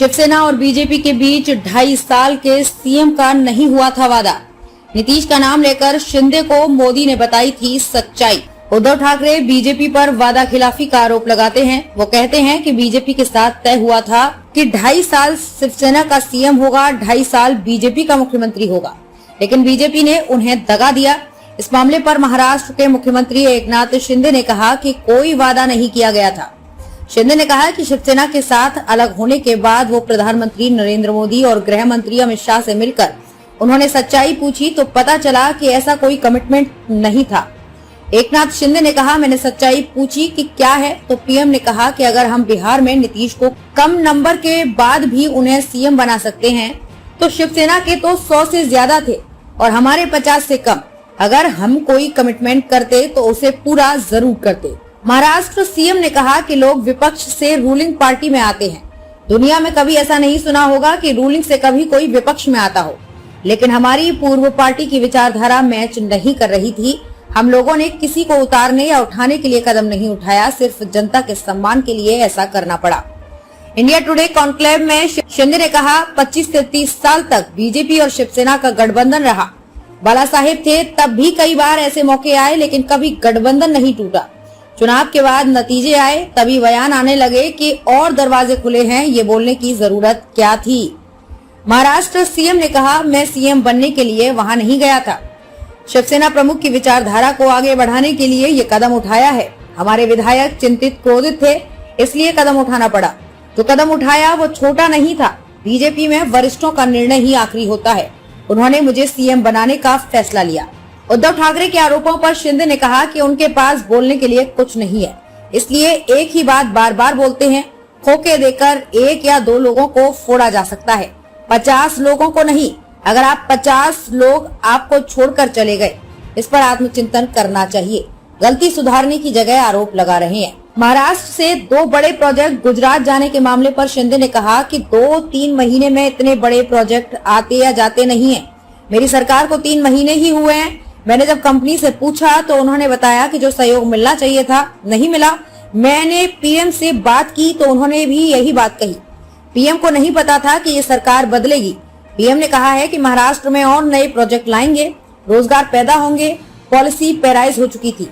शिवसेना और बीजेपी के बीच 2.5 साल के सीएम का नहीं हुआ था वादा। नीतीश का नाम लेकर शिंदे को मोदी ने बताई थी सच्चाई। उद्धव ठाकरे बीजेपी पर वादा खिलाफी का आरोप लगाते हैं। वो कहते हैं कि बीजेपी के साथ तय हुआ था कि 2.5 साल शिवसेना का सीएम होगा, 2.5 साल बीजेपी का मुख्यमंत्री होगा, लेकिन बीजेपी ने उन्हें दगा दिया। इस मामले पर महाराष्ट्र के मुख्यमंत्री एकनाथ शिंदे ने कहा कि कोई वादा नहीं किया गया था। शिंदे ने कहा कि शिवसेना के साथ अलग होने के बाद वो प्रधानमंत्री नरेंद्र मोदी और गृह मंत्री अमित शाह से मिलकर उन्होंने सच्चाई पूछी तो पता चला कि ऐसा कोई कमिटमेंट नहीं था। एकनाथ शिंदे ने कहा, मैंने सच्चाई पूछी कि क्या है, तो पीएम ने कहा कि अगर हम बिहार में नीतीश को कम नंबर के बाद भी उन्हें सीएम बना सकते हैं तो शिवसेना के तो 100 से ज्यादा थे और हमारे 50 से कम। अगर हम कोई कमिटमेंट करते तो उसे पूरा जरूर करते। महाराष्ट्र सीएम ने कहा कि लोग विपक्ष से रूलिंग पार्टी में आते हैं। दुनिया में कभी ऐसा नहीं सुना होगा कि रूलिंग से कभी कोई विपक्ष में आता हो, लेकिन हमारी पूर्व पार्टी की विचारधारा मैच नहीं कर रही थी। हम लोगों ने किसी को उतारने या उठाने के लिए कदम नहीं उठाया, सिर्फ जनता के सम्मान के लिए ऐसा करना पड़ा। इंडिया टुडे कॉन्क्लेव में शिंदे ने कहा, 25 से 30 साल तक बीजेपी और शिवसेना का गठबंधन रहा। बाला साहेब थे तब भी कई बार ऐसे मौके आए, लेकिन कभी गठबंधन नहीं टूटा। चुनाव के बाद नतीजे आए तभी बयान आने लगे कि और दरवाजे खुले हैं, ये बोलने की जरूरत क्या थी। महाराष्ट्र सीएम ने कहा, मैं सीएम बनने के लिए वहां नहीं गया था। शिवसेना प्रमुख की विचारधारा को आगे बढ़ाने के लिए ये कदम उठाया है। हमारे विधायक चिंतित क्रोधित थे, इसलिए कदम उठाना पड़ा। तो कदम उठाया वो छोटा नहीं था। बीजेपी में वरिष्ठों का निर्णय ही आखिरी होता है। उन्होंने मुझे सीएम बनाने का फैसला लिया। उद्धव ठाकरे के आरोपों पर शिंदे ने कहा कि उनके पास बोलने के लिए कुछ नहीं है, इसलिए एक ही बात बार बार बोलते हैं। खोके देकर 1 या 2 लोगों को फोड़ा जा सकता है, 50 लोगों को नहीं। अगर आप 50 लोग आपको छोड़कर चले गए, इस पर आत्मचिंतन करना चाहिए। गलती सुधारने की जगह आरोप लगा रहे हैं। महाराष्ट्र से 2 बड़े प्रोजेक्ट गुजरात जाने के मामले पर शिंदे ने कहा कि 2-3 महीने में इतने बड़े प्रोजेक्ट आते या जाते नहीं है। मेरी सरकार को 3 महीने ही हुए हैं। मैंने जब कंपनी से पूछा तो उन्होंने बताया कि जो सहयोग मिलना चाहिए था नहीं मिला। मैंने पीएम से बात की तो उन्होंने भी यही बात कही। पीएम को नहीं पता था कि ये सरकार बदलेगी। पीएम ने कहा है कि महाराष्ट्र में और नए प्रोजेक्ट लाएंगे, रोजगार पैदा होंगे। पॉलिसी पैराइज हो चुकी थी।